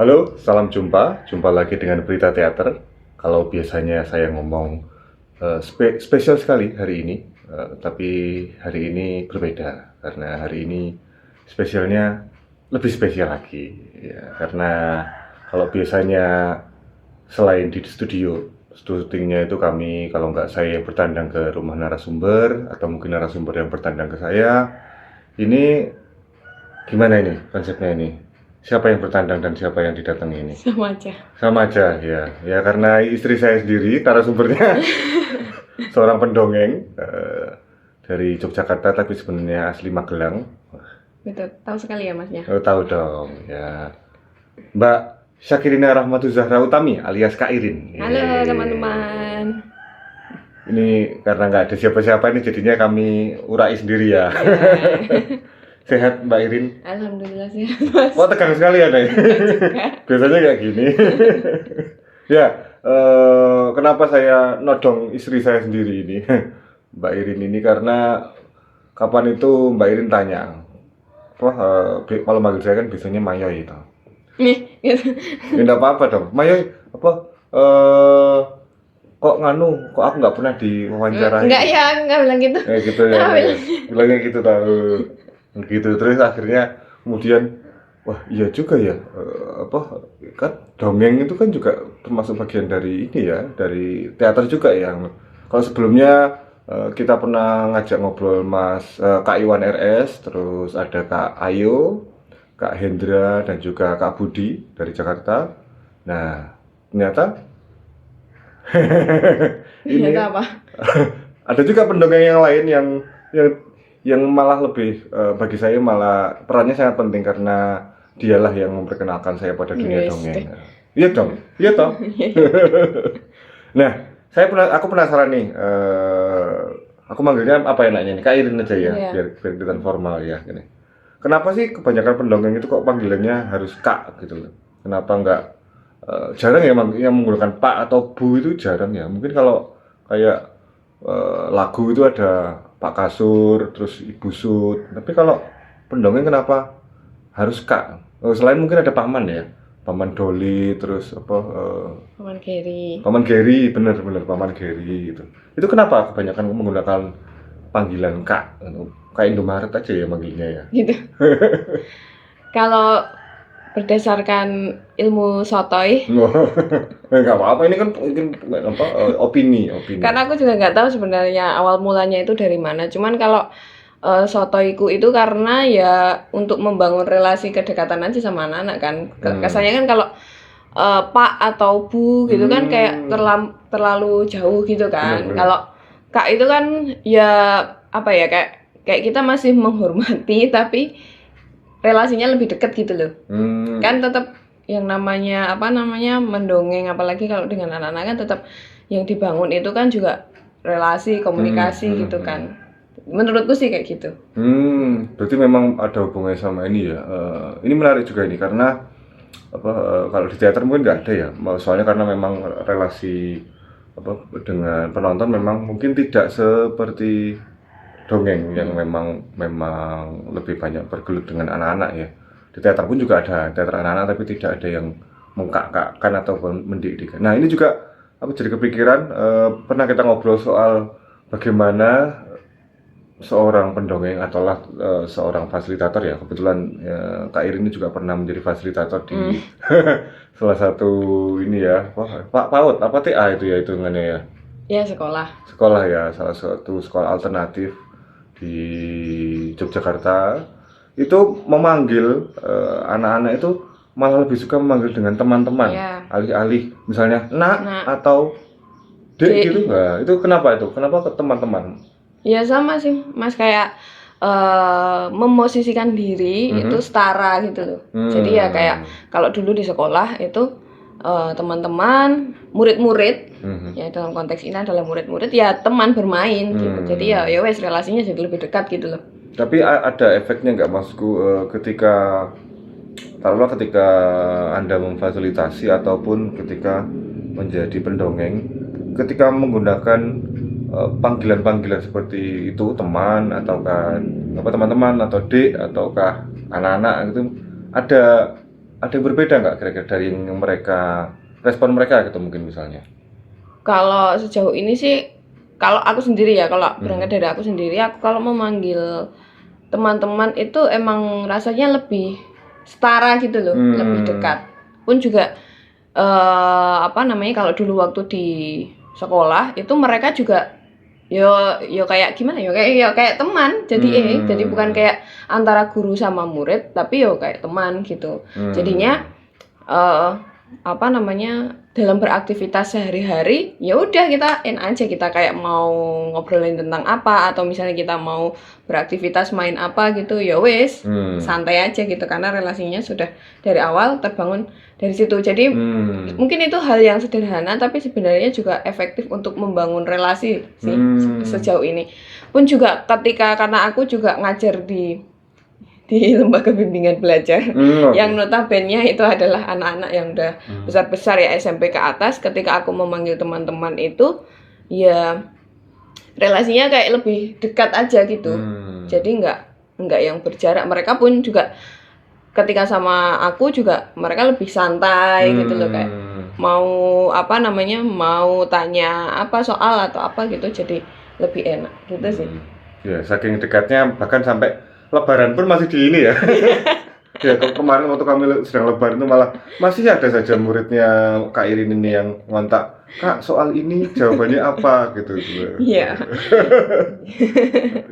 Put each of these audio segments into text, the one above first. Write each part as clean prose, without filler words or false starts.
Halo, salam jumpa lagi dengan Berita Teater. Kalau biasanya saya ngomong spesial sekali hari ini, tapi hari ini berbeda karena hari ini spesialnya lebih spesial lagi. Ya, karena kalau biasanya selain di studio, syutingnya itu kami kalau nggak saya yang bertandang ke rumah narasumber atau mungkin narasumber yang bertandang ke saya. Ini gimana ini konsepnya ini? Siapa yang bertandang dan siapa yang didatangi ini? Sama aja. Sama aja ya. Ya karena istri saya sendiri narasumbernya seorang pendongeng dari Yogyakarta tapi sebenarnya asli Magelang. Betul, tahu sekali ya masnya. Oh, tahu dong ya. Mbak Syakirina Rahmatu Zahra Utami alias Kak Irin. Halo Yeay. teman-teman. Ini karena nggak ada siapa-siapa ini jadinya kami urai sendiri ya. Sehat Mbak Irin? Alhamdulillah sehat mas. Wah tegang sekali ya nih. Biasanya kayak gini. Ya, kenapa saya nodong istri saya sendiri ini, Mbak Irin ini karena kapan itu Mbak Irin tanya, wah kalau manggil saya kan biasanya Mayoy itu. Nih, gitu. Ya enggak apa-apa dong, Mayoy apa? Kok kok aku nggak pernah diwawancarai? Enggak ya, enggak bilang gitu. Gitu ya, bilangnya gitu tahu. Gitu terus akhirnya kemudian wah iya juga ya kan dongeng itu kan juga termasuk bagian dari ini ya dari teater juga yang kalau sebelumnya kita pernah ngajak ngobrol Kak Iwan RS, terus ada Kak Ayo, Kak Hendra dan juga Kak Budi dari Jakarta. Nah ternyata ini Ternyata apa? ada juga pendongeng yang lain yang yang malah lebih bagi saya malah perannya sangat penting karena dialah yang memperkenalkan saya pada dunia Yes, dongeng. Iya dong, iya toh. Nah, aku penasaran nih. Aku manggilnya apa enaknya nih? Kak Irin aja ya, Iya. biar kelihatan formal ya. Gini. Kenapa sih kebanyakan pendongeng itu kok panggilannya harus Kak gitu loh? Kenapa enggak jarang ya yang menggunakan Pak atau Bu itu jarang ya. Mungkin kalau kayak lagu itu ada Pak Kasur, terus Ibu Sud. Tapi kalau pendongeng kenapa harus Kak? Selain mungkin ada Paman ya, Paman Doli, terus apa? Paman Geri. Paman Geri, bener Paman Geri gitu. Itu kenapa kebanyakan menggunakan panggilan Kak? Kayak Indomaret aja ya manggilnya ya. Gitu. Kalau berdasarkan ilmu sotoy, Nggak apa-apa, ini kan mungkin opini. karena aku juga nggak tahu sebenarnya awal mulanya itu dari mana. Cuman kalau sotoiku itu karena ya untuk membangun relasi kedekatan aja sama anak-anak kan. Kesannya kan kalau Pak atau Bu gitu kan kayak terlalu jauh gitu kan. Bener. Kalau Kak itu kan ya apa ya kayak kita masih menghormati tapi relasinya lebih dekat gitu loh. Kan tetap yang namanya mendongeng apalagi kalau dengan anak-anak kan tetap yang dibangun itu kan juga relasi, komunikasi gitu kan. Menurutku sih kayak gitu. Berarti memang ada hubungannya sama ini ya. Ini menarik juga ini karena kalau di teater mungkin nggak ada ya. Soalnya karena memang relasi dengan penonton memang mungkin tidak seperti dongeng yang memang lebih banyak bergelut dengan anak-anak ya. Di teater pun juga ada teater anak-anak tapi tidak ada yang mengkak-kakkan ataupun mendidikkan. Nah ini juga aku jadi kepikiran pernah kita ngobrol soal bagaimana seorang pendongeng atau seorang fasilitator ya, kebetulan Kak Irin ini juga pernah menjadi fasilitator di salah satu ini ya, Pak PAUD apa TA itu ya hitungannya ya. Ya sekolah Ya, salah satu sekolah alternatif di Yogyakarta. Itu memanggil anak-anak itu malah lebih suka memanggil dengan teman-teman, alih-alih misalnya nak atau dek gitu. Nah, itu kenapa itu? Kenapa ke teman-teman? Ya sama sih Mas kayak memosisikan diri itu setara gitu loh. Jadi ya kayak kalau dulu di sekolah itu teman-teman, murid-murid ya dalam konteks ini adalah murid-murid ya teman bermain gitu. Jadi ya wes relasinya jadi lebih dekat gitu loh. Tapi ada efeknya nggak maksudku ketika Anda memfasilitasi ataupun ketika menjadi pendongeng, ketika menggunakan panggilan-panggilan seperti itu teman ataukah teman-teman atau dek ataukah anak-anak gitu, ada ada yang berbeda nggak kira-kira dari yang mereka respon mereka gitu mungkin misalnya? Kalau sejauh ini sih, kalau aku sendiri ya, kalau berangkat dari aku sendiri, aku kalau memanggil teman-teman itu emang rasanya lebih setara gitu loh, lebih dekat. Pun juga apa namanya, kalau dulu waktu di sekolah itu mereka juga yo kayak gimana kayak teman. Jadi bukan kayak antara guru sama murid, tapi yo kayak teman gitu. Jadinya apa namanya, dalam beraktivitas sehari-hari ya udah kita aja, kita kayak mau ngobrolin tentang apa, atau misalnya kita mau beraktivitas main apa gitu ya wes santai aja gitu, karena relasinya sudah dari awal terbangun dari situ. Jadi mungkin itu hal yang sederhana tapi sebenarnya juga efektif untuk membangun relasi sih sejauh ini. Pun juga ketika, karena aku juga ngajar di lembaga bimbingan belajar yang notabene itu adalah anak-anak yang udah besar-besar ya, SMP ke atas. Ketika aku memanggil teman-teman itu ya relasinya kayak lebih dekat aja gitu. Jadi nggak yang berjarak. Mereka pun juga ketika sama aku juga mereka lebih santai gitu loh, kayak mau apa namanya, mau tanya apa soal atau apa gitu, jadi lebih enak gitu sih. Ya saking dekatnya bahkan sampai Lebaran pun masih di ini ya. Ya kemarin waktu kami sedang Lebaran itu malah masih ada saja muridnya Kak Irin ini yang ngontak, Kak soal ini jawabannya apa gitu. Iya.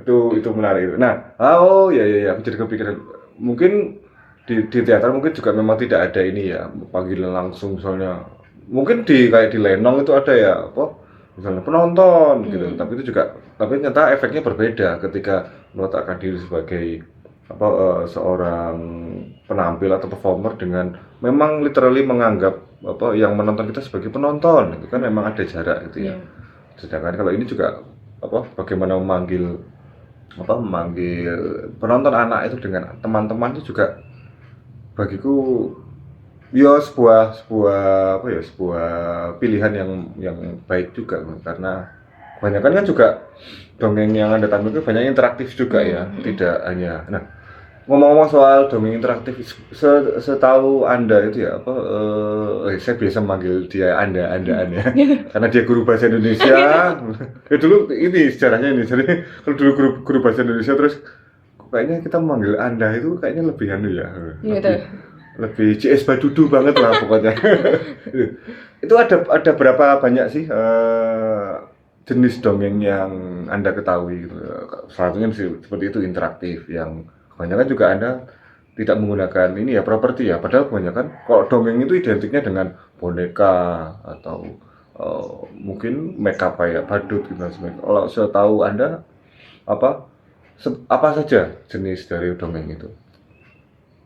itu menarik. Nah, oh ya aku jadi kepikiran mungkin di teater mungkin juga memang tidak ada ini ya panggilan langsung, misalnya mungkin kayak di Lenong itu ada ya apa misalnya penonton gitu, tapi ternyata efeknya berbeda ketika meletakkan diri sebagai seorang penampil atau performer dengan memang literally menganggap yang menonton kita sebagai penonton, itu kan memang ada jarak gitu ya. Sedangkan kalau ini juga bagaimana memanggil penonton anak itu dengan teman-teman itu juga bagiku ya sebuah pilihan yang baik juga, karena kebanyakan kan juga dongeng yang Anda tampilkan banyak interaktif juga ya, tidak hanya. Nah, ngomong-ngomong soal dongeng interaktif, setahu Anda itu ya saya biasa manggil dia Anda ya, karena dia guru bahasa Indonesia. Ya dulu ini sejarahnya ini, jadi kalau dulu guru bahasa Indonesia terus kayaknya kita memanggil Anda itu kayaknya lebih ya. Lebih CS Badudu banget lah pokoknya. Itu ada berapa banyak sih jenis dongeng yang Anda ketahui gitu. Salah satunya seperti itu interaktif, yang kebanyakan juga Anda tidak menggunakan ini ya properti ya, padahal kebanyakan kalau dongeng itu identiknya dengan boneka atau mungkin makeup kayak badut gitu. Kalau saya tahu Anda apa saja jenis dari dongeng itu?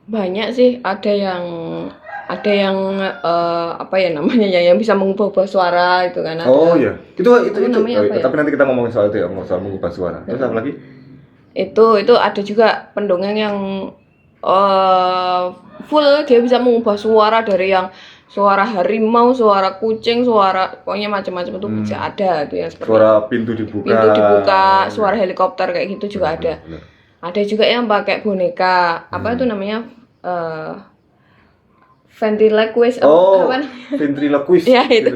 Banyak sih, ada yang apa ya namanya ya, yang bisa mengubah suara itu kan. Oh iya, itu namanya tapi nanti kita ngomongin soal itu ya, ngomong soal mengubah suara. Terus apa lagi? Itu ada juga pendongeng yang full dia bisa mengubah suara, dari yang suara harimau, suara kucing, suara pokoknya macam-macam itu bisa ada tuh yang seperti suara pintu dibuka, suara helikopter kayak gitu juga ada. Ada juga yang pakai boneka, apa itu namanya? Ventriloquist ventriloquist ya itu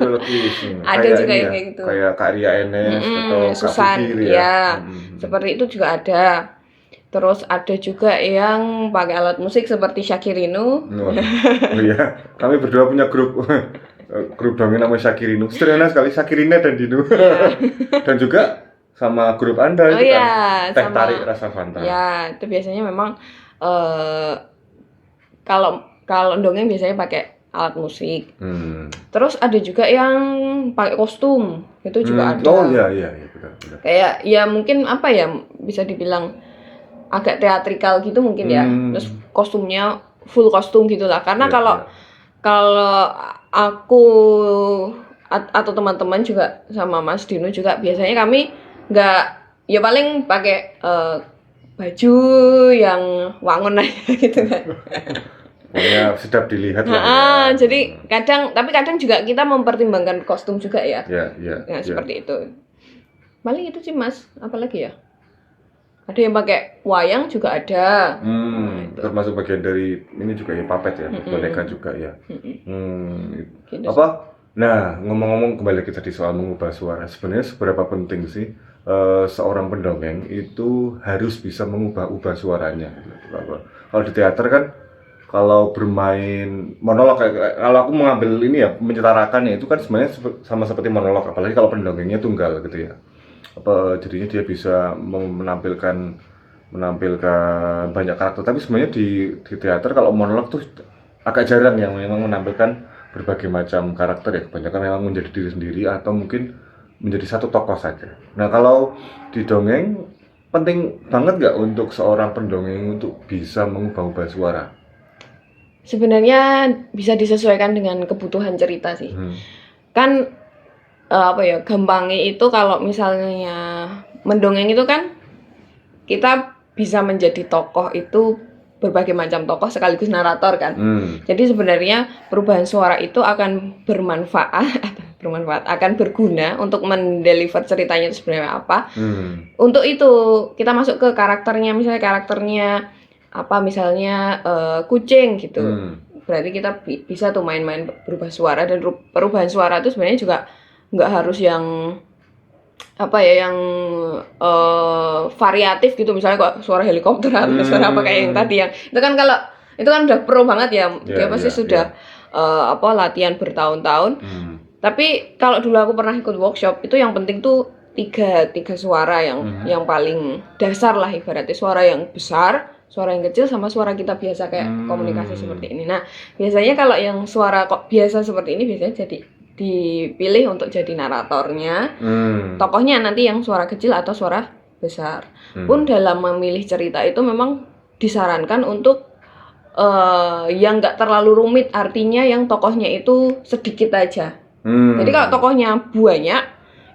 ada kayak juga yang kayak gitu, kayak Kak Ria Enes atau Susan Kak Fikir ya. Seperti itu juga ada. Terus ada juga yang pakai alat musik seperti Syakirinu. Oh iya, kami berdua punya grup dongeng namanya Syakirinu, sederhana sekali, Syakirina dan Dinu. Dan juga sama grup Anda itu kan Teh Tarik Rasa Fanta. Ya, itu biasanya memang kalau dongeng biasanya pakai alat musik. Terus ada juga yang pakai kostum, itu juga ada. Oh iya betul. Kayak ya mungkin apa ya, bisa dibilang agak teatrikal gitu mungkin ya. Terus kostumnya full kostum gitulah. Karena kalau aku atau teman-teman juga sama Mas Dino juga biasanya kami nggak, ya paling pakai baju yang wangun aja gitu kan. Pokoknya sedap dilihat lah. Jadi kadang juga kita mempertimbangkan kostum juga ya. Ya, seperti itu. Paling itu sih Mas, apalagi ya? Ada yang pakai wayang juga ada. termasuk bagian dari ini juga ya puppet ya, boneka juga ya. Gitu. Apa? Nah, ngomong-ngomong kembali lagi tadi soal mengubah suara. Sebenarnya seberapa penting sih seorang pendongeng itu harus bisa mengubah-ubah suaranya. Kalau di teater kan, kalau bermain monolog, kalau aku mengambil ini ya, menyetarakan ya, itu kan sebenarnya sama seperti monolog, apalagi kalau pendongengnya tunggal gitu ya. Jadinya dia bisa menampilkan banyak karakter. Tapi sebenarnya di teater kalau monolog tuh agak jarang yang memang menampilkan berbagai macam karakter ya. Kebanyakan memang menjadi diri sendiri atau mungkin menjadi satu tokoh saja. Nah, kalau di dongeng penting banget nggak untuk seorang pendongeng untuk bisa mengubah-ubah suara? Sebenarnya bisa disesuaikan dengan kebutuhan cerita sih. Kan gampangnya itu kalau misalnya mendongeng itu kan kita bisa menjadi tokoh itu berbagai macam tokoh sekaligus narator kan. Jadi sebenarnya perubahan suara itu akan bermanfaat, akan berguna untuk mendeliver ceritanya itu sebenarnya apa. Untuk itu kita masuk ke karakternya, misalnya karakternya apa, misalnya kucing gitu. Berarti kita bisa tuh main-main berubah suara, dan perubahan suara itu sebenarnya juga nggak harus yang yang variatif gitu, misalnya kok suara helikopter atau suara apa kayak yang tadi, yang itu kan kalau itu kan udah pro banget ya, dia pasti sudah latihan bertahun-tahun. Tapi kalau dulu aku pernah ikut workshop, itu yang penting tuh tiga suara yang paling dasar lah, ibaratnya suara yang besar, suara yang kecil, sama suara kita biasa kayak komunikasi seperti ini. Nah, biasanya kalau yang suara kok biasa seperti ini biasanya jadi dipilih untuk jadi naratornya, tokohnya nanti yang suara kecil atau suara besar. Pun dalam memilih cerita itu memang disarankan untuk yang nggak terlalu rumit, artinya yang tokohnya itu sedikit aja. Jadi kalau tokohnya banyak,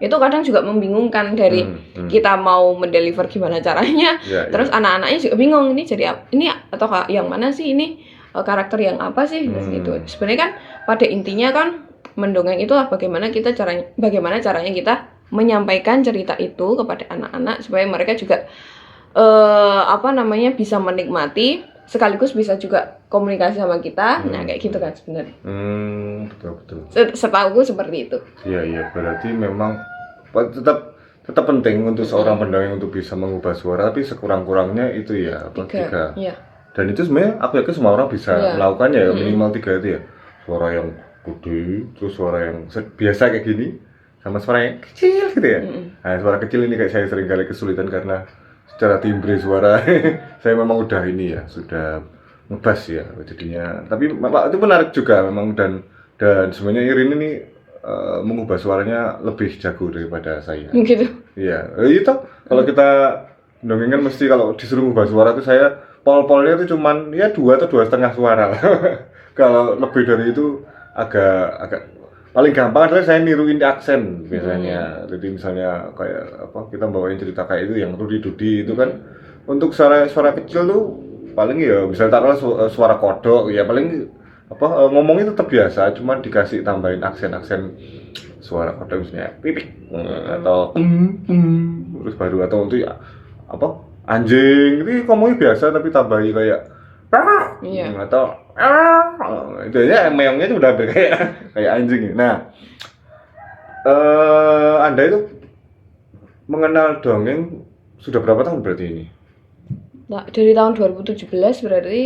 itu kadang juga membingungkan dari kita mau mendeliver gimana caranya, terus anak-anaknya juga bingung, ini jadi ini atau yang mana sih, ini karakter yang apa sih, gitu. Sebenarnya kan pada intinya kan mendongeng itulah bagaimana caranya kita menyampaikan cerita itu kepada anak-anak supaya mereka juga bisa menikmati sekaligus bisa juga komunikasi sama kita. Nah, kayak gitu kan sebenarnya. Betul. Setahuku seperti itu. Iya, berarti memang tetap penting untuk seorang pendongeng untuk bisa mengubah suara, tapi sekurang-kurangnya itu ya tiga. Iya. Dan itu sebenarnya aku yakin semua orang bisa melakukannya ya, minimal 3 itu ya. Suara yang gede, terus suara yang biasa kayak gini, sama suara yang kecil gitu ya. Nah, suara kecil ini kayak saya sering kali kesulitan karena secara timbre suara saya memang udah ini ya, sudah ngebas ya jadinya. Tapi itu menarik juga memang, dan sebenarnya Irin ini mengubah suaranya lebih jago daripada saya. Gitu. Iya, itu kalau kita dongeng kan mesti kalau disuruh mengubah suara itu saya pol-polnya itu cuman ya 2 atau 2,5 suara lah. Kalau lebih dari itu agak paling gampang adalah saya niruin aksen biasanya. Jadi misalnya kayak kita bawain cerita kayak itu yang Rudi itu kan, untuk suara kecil tuh paling ya misalnya taruhlah suara kodok ya, paling ngomongnya tetap biasa, cuma dikasih tambahin aksen suara kodok, misalnya pipik atau terus baru, atau untuk anjing itu ngomongnya biasa tapi tambahin kayak atau itu aja, meongnya itu udah kayak anjing. Nah, Anda itu mengenal dongeng sudah berapa tahun berarti ini? Nah, dari tahun 2017 berarti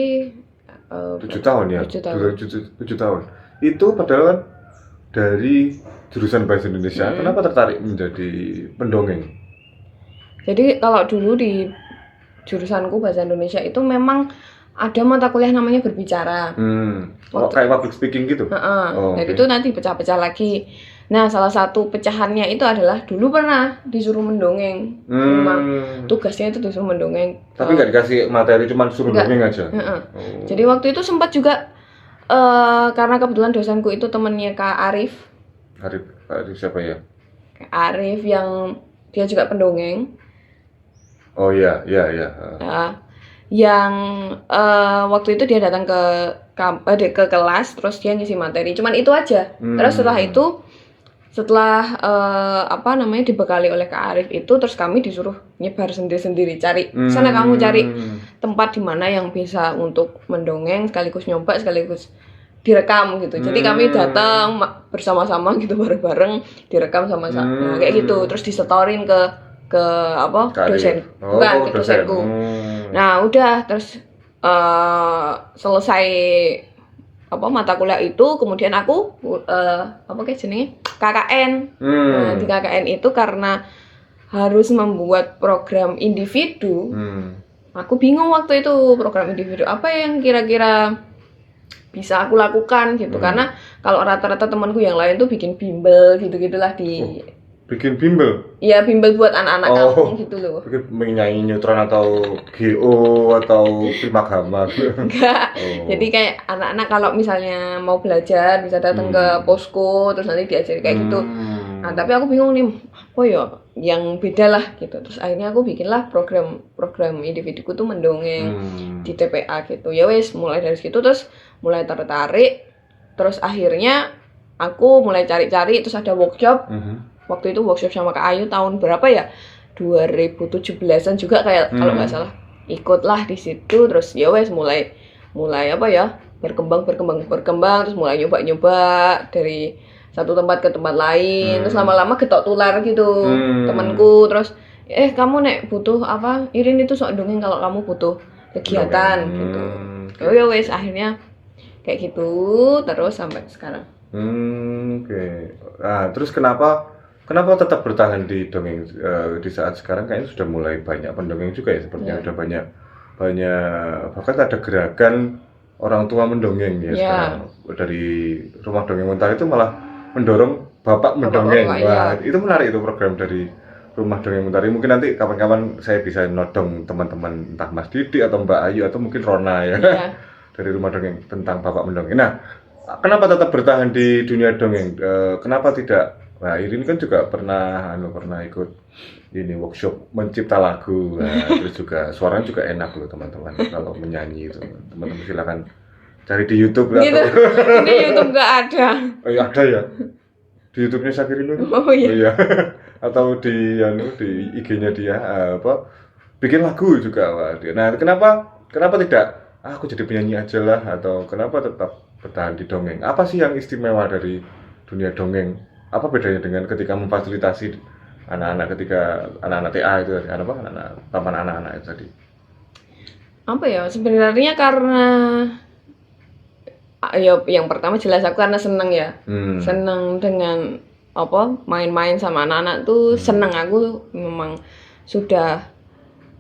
7 tahun ya? 7 tahun. Itu padahal kan dari jurusan Bahasa Indonesia, kenapa tertarik menjadi pendongeng? Jadi kalau dulu di jurusanku Bahasa Indonesia itu memang ada mata kuliah namanya berbicara. Kayak public speaking gitu? Dan itu nanti pecah-pecah lagi. Nah, salah satu pecahannya itu adalah dulu pernah disuruh mendongeng. Memang tugasnya itu disuruh mendongeng. Tapi nggak dikasih materi, cuma suruh dongeng aja? Jadi waktu itu sempat juga, karena kebetulan dosenku itu temannya Kak Arif. Arif siapa ya? Kak Arif yang dia juga pendongeng. Oh iya. Yang waktu itu dia datang ke kelas, terus dia ngisi materi, cuman itu aja. Terus setelah itu setelah dibekali oleh Kak Arif itu, terus kami disuruh nyebar sendiri-sendiri, cari sana kamu cari tempat di mana yang bisa untuk mendongeng sekaligus nyoba sekaligus direkam gitu. Jadi kami datang bersama-sama gitu bareng-bareng direkam sama-sama. Nah, kayak gitu. Terus disetorin ke dosen. Bukan ke dosenku. Nah, udah terus selesai mata kuliah itu, kemudian aku KKN. Nah, di KKN itu karena harus membuat program individu. Aku bingung waktu itu program individu apa yang kira-kira bisa aku lakukan gitu. Karena kalau rata-rata temanku yang lain tuh bikin bimbel gitu-gitulah bikin bimbel? Iya, bimbel buat anak-anak kampung gitu loh. Bikin menyanyi neutron atau GO atau Primagama gitu. Enggak. Jadi kayak anak-anak kalau misalnya mau belajar bisa datang ke posko terus nanti diajari kayak gitu. Nah, tapi aku bingung nih, apa ya yang beda lah gitu. Terus akhirnya aku bikinlah program individuku tuh mendongeng di TPA gitu. Ya wes, mulai dari situ terus mulai tertarik. Terus akhirnya aku mulai cari-cari, terus ada workshop. Waktu itu workshop sama Kak Ayu tahun berapa ya? 2017-an juga kayak kalau nggak salah. Ikutlah di situ, terus ya wes mulai berkembang terus mulai nyoba dari satu tempat ke tempat lain. Terus lama-lama getok tular gitu. Temanku terus kamu nek butuh apa? Irin itu sok dongeng kalau kamu butuh kegiatan gitu. Oh ya wes, akhirnya kayak gitu terus sampai sekarang. Oke. Nah, terus kenapa tetap bertahan di dongeng di saat sekarang? Kayaknya sudah mulai banyak pendongeng juga ya, sepertinya ada banyak bahkan ada gerakan orang tua mendongeng ya sekarang. Dari Rumah Dongeng Mentari itu malah mendorong bapak mendongeng. Wah, itu menarik itu program dari Rumah Dongeng Mentari. Mungkin nanti kapan-kapan saya bisa nodong teman-teman, entah Mas Didi atau Mbak Ayu atau mungkin Rona ya. Dari Rumah Dongeng tentang bapak mendongeng. Nah, kenapa tetap bertahan di dunia dongeng? Kenapa tidak? Nah, Irin kan juga pernah ikut ini workshop mencipta lagu. Nah, terus juga suaranya juga enak loh teman-teman kalau menyanyi itu. Teman-teman silakan cari di YouTube gitu. Di YouTube nggak ada. Oh iya, ada ya. Di YouTube-nya Sakirin itu. Oh iya. Atau di IG-nya dia bikin lagu juga dia. Nah, kenapa tidak aku jadi penyanyi aja lah, atau kenapa tetap bertahan di dongeng? Apa sih yang istimewa dari dunia dongeng? Apa bedanya dengan ketika memfasilitasi anak-anak ketika anak-anak TA itu tadi, anak-anak taman anak-anak itu tadi? Apa ya, sebenarnya karena yang pertama jelas aku karena seneng ya. Seneng dengan main-main sama anak-anak tuh seneng. Aku memang sudah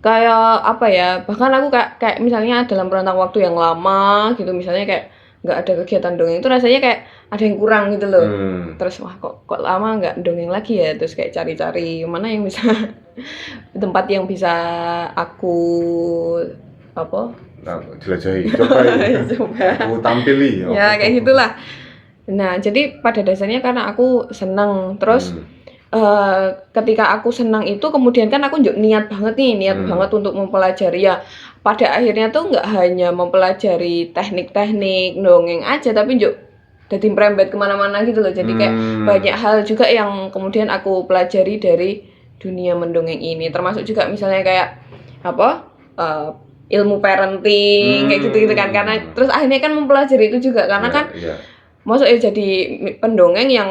kayak bahkan aku kayak misalnya dalam rentang waktu yang lama gitu, misalnya kayak nggak ada kegiatan dongeng itu rasanya kayak ada yang kurang gitu loh. Terus wah kok lama nggak dongeng lagi ya, terus kayak cari-cari mana yang bisa tempat yang bisa aku jelajahi, coba aku tampili ya kayak gitulah. Nah, jadi pada dasarnya karena aku seneng, terus ketika aku senang itu kemudian kan aku niat banget untuk mempelajari ya. Pada akhirnya tuh nggak hanya mempelajari teknik-teknik dongeng aja, tapi jadi merembet kemana-mana gitu loh. Jadi kayak banyak hal juga yang kemudian aku pelajari dari dunia mendongeng ini, termasuk juga misalnya kayak ilmu parenting kayak gitu kan. Karena terus akhirnya kan mempelajari itu juga karena maksudnya jadi pendongeng yang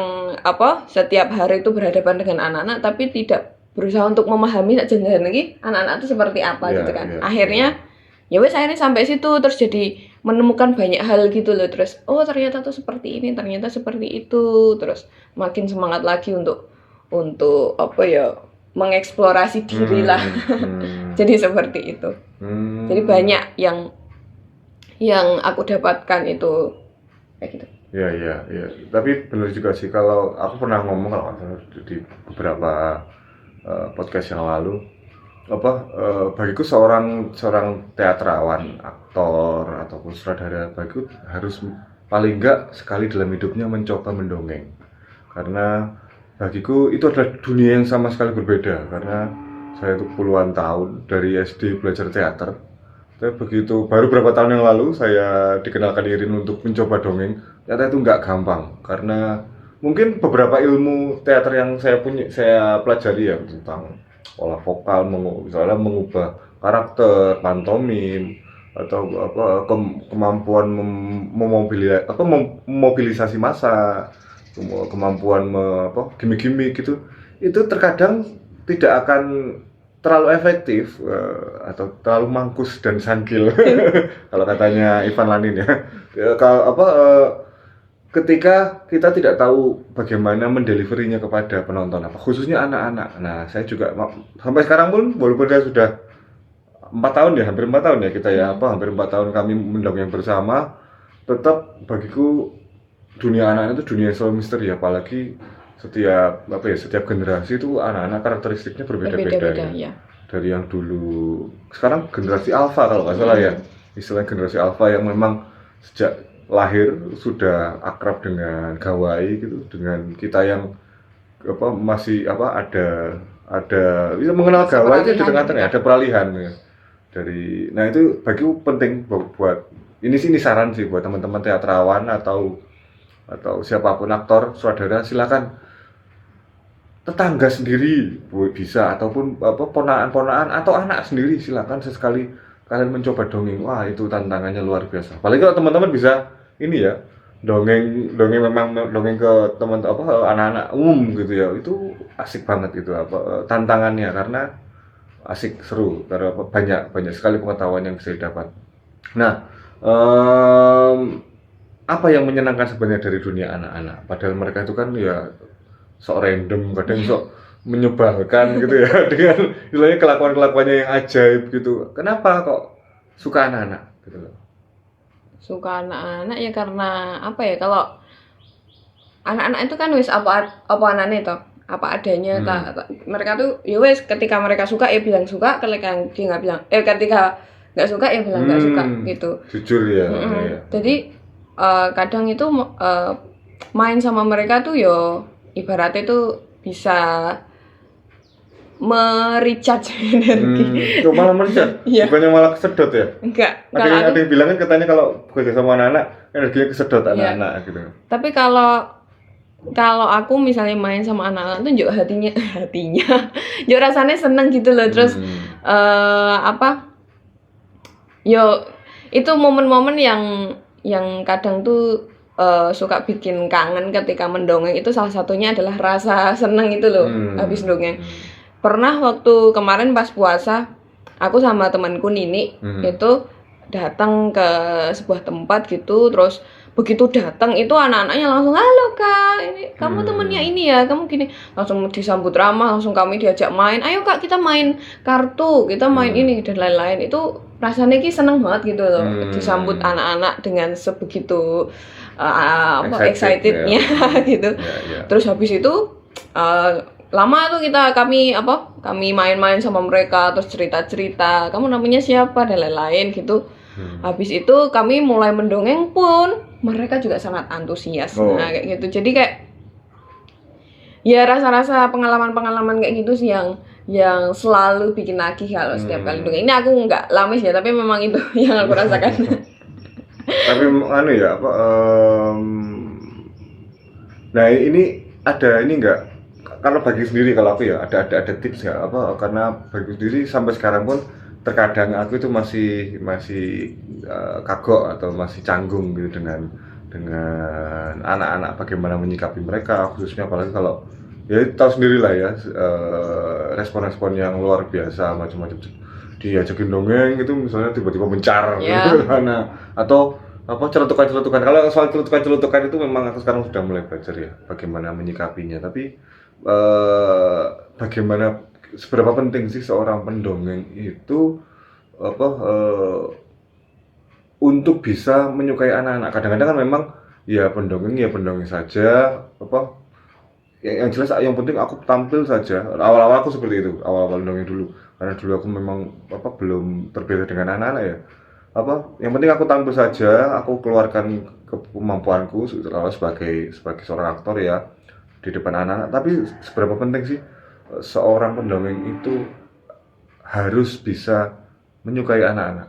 setiap hari itu berhadapan dengan anak-anak tapi tidak berusaha untuk memahami jangan lagi anak-anak itu seperti apa gitu kan. Akhirnya ya wes akhirnya sampai situ, terus jadi menemukan banyak hal gitu loh. Terus ternyata tuh seperti ini, ternyata seperti itu, terus makin semangat lagi untuk mengeksplorasi diri lah. Jadi seperti itu. Jadi banyak yang aku dapatkan itu kayak gitu. Iya. Tapi benar juga sih, kalau aku pernah ngomong kalau di beberapa podcast yang lalu, bagiku seorang teatrawan, aktor ataupun sutradara, bagiku harus paling enggak sekali dalam hidupnya mencoba mendongeng. Karena bagiku itu adalah dunia yang sama sekali berbeda. Karena saya itu puluhan tahun dari SD belajar teater. Tapi begitu baru beberapa tahun yang lalu saya dikenalkan Irin untuk mencoba dongeng, ternyata itu nggak gampang karena mungkin beberapa ilmu teater yang saya pelajari ya tentang olah vokal, misalnya mengubah karakter, pantomim, atau kemampuan memobilisasi massa, kemampuan gimmick-gimmick gitu, itu terkadang tidak akan terlalu efektif atau terlalu mangkus dan sangkil kalau katanya Ivan Lanin ya. Kalau ketika kita tidak tahu bagaimana mendeliverinya kepada penonton, khususnya anak-anak. Nah, saya juga sampai sekarang pun, walaupun saya sudah 4 tahun ya, hampir 4 tahun ya kita ya, hampir 4 tahun kami mendongeng bersama, tetap bagiku dunia anak-anak itu dunia yang selalu misteri, apalagi setiap generasi itu anak-anak karakteristiknya berbeda-beda ya. Dari yang dulu, sekarang generasi alfa kalau nggak salah ya, istilah generasi alfa yang memang sejak lahir sudah akrab dengan gawai gitu, dengan kita yang masih ada bisa mengenal gawai itu di tengah-tengah ada peralihan ya. Nah itu bagiku penting buat ini saran sih buat teman-teman teatrawan atau siapapun, aktor, sutradara, silakan tetangga sendiri bisa, ataupun ponaan atau anak sendiri, silakan sesekali kalian mencoba dongeng. Wah, itu tantangannya luar biasa. Apalagi kalau teman-teman bisa ini ya, dongeng ke teman anak-anak umum gitu ya. Itu asik banget gitu tantangannya, karena asik, seru, karena banyak sekali pengetahuan yang bisa didapat. Nah, apa yang menyenangkan sebenarnya dari dunia anak-anak? Padahal mereka itu kan ya sok random, kadang sok menyebalkan gitu ya, dengan istilahnya kelakuannya yang ajaib gitu. Kenapa kok suka anak-anak gitu loh? Suka anak-anak ya karena kalau anak-anak itu kan wis apa anane toh, apa adanya mereka tuh ya wis, ketika mereka suka ya bilang suka, ketika dia nggak bilang ketika nggak suka ya bilang nggak suka gitu. Jujur ya. Jadi kadang itu main sama mereka tuh yo ibaratnya tuh bisa merecharge energi. Itu malah merecharge? Bukannya malah kesedot ya? Enggak. Ada yang bilang kan katanya kalau bekerja sama anak-anak energinya kesedot anak-anak gitu. Tapi kalau aku misalnya main sama anak-anak tuh juga hatinya juga rasanya seneng gitu loh. Terus yo itu momen-momen yang kadang tuh suka bikin kangen ketika mendongeng. Itu salah satunya adalah rasa seneng itu loh habis dongeng. Pernah waktu kemarin pas puasa, aku sama temanku Nini itu datang ke sebuah tempat gitu. Terus begitu datang itu anak-anaknya langsung, halo kak, ini kamu temennya ini ya, kamu gini, langsung disambut ramah, langsung kami diajak main, ayo kak kita main kartu, kita main ini dan lain-lain. Itu rasanya seneng banget gitu loh, disambut anak-anak dengan sebegitu excitednya gitu. Terus habis itu lama tuh kami main-main sama mereka, terus cerita-cerita, kamu namanya siapa dan lain-lain gitu. Habis itu kami mulai mendongeng pun mereka juga sangat antusias. Nah kayak gitu. Jadi kayak ya rasa-rasa pengalaman-pengalaman kayak gitu sih yang selalu bikin nagih kalau setiap kali dongeng. Ini aku nggak lamis ya, tapi memang itu yang aku rasakan. Tapi nah ini nggak, kalau bagi sendiri, kalau aku ya ada tips nggak karena bagi sendiri sampai sekarang pun terkadang aku itu masih kagok atau masih canggung gitu dengan anak-anak, bagaimana menyikapi mereka, khususnya apalagi kalau ya tahu sendiri lah ya, respon-respon yang luar biasa, macam-macam diajakin dongeng gitu misalnya tiba-tiba mencar gitu, atau celutukan-celutukan. Kalau soal celutukan itu memang aku sekarang sudah mulai belajar ya bagaimana menyikapinya. Tapi bagaimana, seberapa penting sih seorang pendongeng itu untuk bisa menyukai anak-anak? Kadang-kadang kan memang ya pendongeng saja, yang jelas yang penting aku tampil saja. Awal-awal aku seperti itu, awal-awal dongeng dulu, karena dulu aku memang belum terbiasa dengan anak-anak ya. Yang penting aku tampil saja, aku keluarkan kemampuanku sebagai seorang aktor ya di depan anak-anak. Tapi seberapa penting sih seorang pendongeng itu harus bisa menyukai anak-anak?